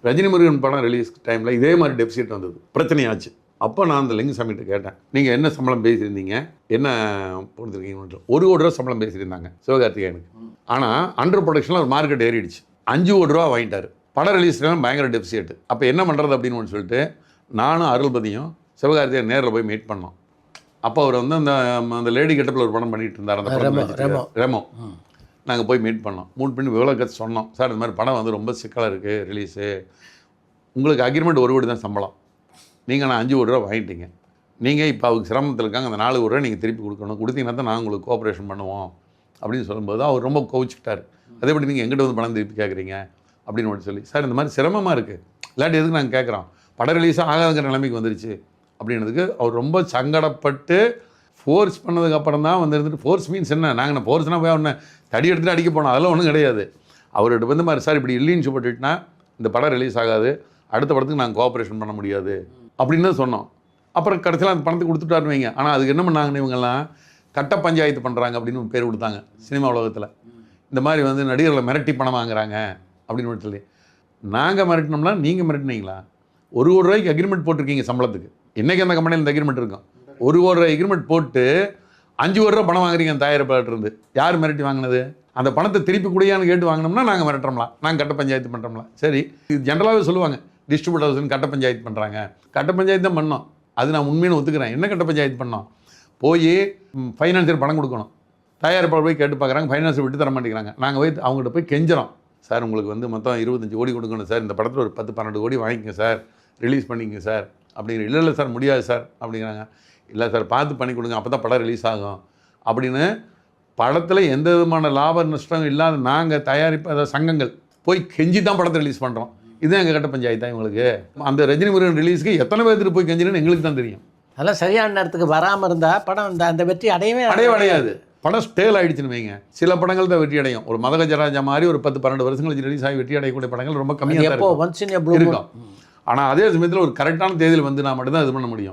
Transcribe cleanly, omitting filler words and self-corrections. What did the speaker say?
ரஜினி முருகன் படம் ரிலீஸ் டைமில் இதே மாதிரி டெபிசிட் வந்தது, பிரச்சனையாச்சு. அப்போ நான் அந்த லிங்குசாமிகிட்ட கேட்டேன், நீங்கள் என்ன சம்பளம் பேசியிருந்தீங்க, என்ன போட்டுருக்கீங்கன்னு. 1 கோடி ரூபா சம்பளம் பேசியிருந்தாங்க சிவகார்த்திகேயனுக்கு. ஆனால் அண்டர் ப்ரொடக்ஷனில் ஒரு மார்க்கெட் ஏறிடுச்சு, 5 கோடி ரூபா வாங்கிட்டார். படம் ரிலீஸ் டைம் பயங்கர டெபிசிட். அப்போ என்ன பண்ணுறது அப்படின்னு சொல்லிட்டு நானும் அருள்பதியும் சிவகார்த்திகேயன் நேரில் போய் மீட் பண்ணோம். அப்போ அவர் வந்து அந்த லேடி கெட்டப்பில் ஒரு படம் பண்ணிட்டு இருந்தார், அந்த படம் ரெமோ. நாங்கள் போய் மீட் பண்ணோம். பண்ணி விவலக்கத்தை சொன்னோம், சார் இந்த மாதிரி படம் வந்து ரொம்ப சிக்கலாக இருக்குது ரிலீஸு, உங்களுக்கு அக்ரிமெண்ட் 1 கோடி தான் சம்பளம், நீங்கள் நான் 5 கோடி ரூபா வாங்கிட்டீங்க, நீங்கள் இப்போ அவருக்கு சிரமத்தில் இருக்காங்க, அந்த 4 கோடி ரூபா நீங்கள் திருப்பி கொடுத்தீங்கன்னா தான் நான் உங்களுக்கு கோஆப்ரேஷன் பண்ணுவோம் அப்படின்னு சொல்லும்போது அவர் ரொம்ப கோவிச்சுக்கிட்டார். அதேபடி நீங்கள் எங்கிட்ட வந்து பணம் திருப்பி கேட்குறீங்க அப்படின்னு சொல்லி, சார் இந்த மாதிரி சிரமமாக இருக்குது, இல்லாட்டி எதுக்கு நாங்கள் கேட்குறோம், படம் ரிலீஸாக ஆகாதுங்கிற நிலைமைக்கு வந்துருச்சு அப்படின்றதுக்கு அவர் ரொம்ப சங்கடப்பட்டு ஃபோர்ஸ் பண்ணதுக்கப்புறம் தான் வந்து இருந்துட்டு. ஃபோர்ஸ் மீன்ஸ் என்ன, நாங்கள் ஃபோர்ஸ்னால் போய் ஒன்று தடி எடுத்துகிட்டு அடிக்க போனோம், அதெல்லாம் ஒன்றும் கிடையாது. அவர்கிட்ட வந்து மாதிரி சார் இப்படி இல்லைன்னு சொல்லிட்டுனா இந்த படம் ரிலீஸ் ஆகாது, அடுத்த படத்துக்கு நாங்கள் கோஆப்ரேஷன் பண்ண முடியாது அப்படின்னு தான் சொன்னோம். அப்புறம் கடைசியில் அந்த பணத்தை கொடுத்துட்டாருன்னு வைங்க. ஆனால் அதுக்கு என்ன பண்ணாங்கன்னு இவங்கெல்லாம் கட்ட பஞ்சாயத்து பண்ணுறாங்க அப்படின்னு ஒரு பேர் கொடுத்தாங்க சினிமா உலகத்தில். இந்த மாதிரி வந்து நடிகர்களை மிரட்டி பணம் வாங்குறாங்க அப்படின்னு சொல்லி. நாங்கள் மிரட்டினோம்னா நீங்கள் மிரட்டினீங்களா? 1 கோடி ரூபாய்க்கு அக்ரிமெண்ட் போட்டிருக்கீங்க சம்பளத்துக்கு. இன்றைக்கி அந்த கம்பெனியில் இந்த அக்ரிமெண்ட் இருக்கும். 1 கோடி ரூபாய் அக்ரிமெண்ட் போட்டு 5 கோடி ரூபா பணம் வாங்குறீங்க அந்த தயாரிப்பாளர்கிட்ட. யார் மிரட்டி வாங்கினது? அந்த பணத்தை திருப்பி கூடியான்னு கேட்டு வாங்கினோம்னா நாங்கள் மிரட்டுறோம்லாம், நாங்கள் கட்ட பஞ்சாயத்து பண்ணுறோம்லாம். சரி, இது ஜென்ரலாகவே சொல்லுவாங்க, டிஸ்ட்ரிபியூட்டர்ஸ்னு கட்ட பஞ்சாயத்து பண்ணுறாங்க. கட்ட பஞ்சாயத்து தான் பண்ணோம், அது நான் உண்மையான ஒத்துக்கிறேன். என்ன கட்ட பஞ்சாயத்து பண்ணோம்? போய் ஃபைனான்சியர் பணம் கொடுக்கணும், தயாரிப்பாளர் போய் கேட்டு பார்க்குறாங்க, ஃபைனான்சியர் விட்டு தர மாட்டேங்கிறாங்க. நாங்கள் போய் அவங்ககிட்ட போய் கெஞ்சுறோம், சார் உங்களுக்கு வந்து மொத்தம் 25 கோடி கொடுக்கணும் சார், இந்த படத்தில் ஒரு 10-12 கோடி வாங்கிக்கங்க சார், ரிலீஸ் பண்ணிக்கங்க சார் அப்படிங்கிற. இல்லை சார் முடியாது சார் அப்படிங்கிறாங்க. இல்லை சார் பார்த்து பண்ணி கொடுங்க, அப்போ தான் படம் ரிலீஸ் ஆகும் அப்படின்னு. படத்தில் எந்த விதமான லாப நஷ்டம் இல்லாத நாங்கள் தயாரிப்பு சங்கங்கள் போய் கெஞ்சி தான் படத்தை ரிலீஸ் பண்ணுறோம். இதுதான் எங்கள் கட்ட பஞ்சாயத்து தான் இவங்களுக்கு. அந்த ரஜினி முருகன் ரிலீஸுக்கு எத்தனை பேர்த்துட்டு போய் கெஞ்சினு எங்களுக்கு தான் தெரியும். அதெல்லாம் சரியான நேரத்துக்கு வராமல் இருந்தால் படம் அந்த வெற்றி அடையாது. படம் ஸ்டேல் ஆகிடுச்சுன்னு வைங்க. சில படங்கள் தான் வெற்றி அடையும். ஒரு மதகஜராஜா மாதிரி ஒரு 10-12 வருஷம் கழிச்சு ரிலீஸ் ஆகி வெற்றி அடையக்கூடிய படங்கள் ரொம்ப கம்மியாக இருக்கும். ஆனால் அதே சமயத்தில் ஒரு கரெக்டான தேதியில் வந்து நான் மட்டும்தான் இது பண்ண முடியும்.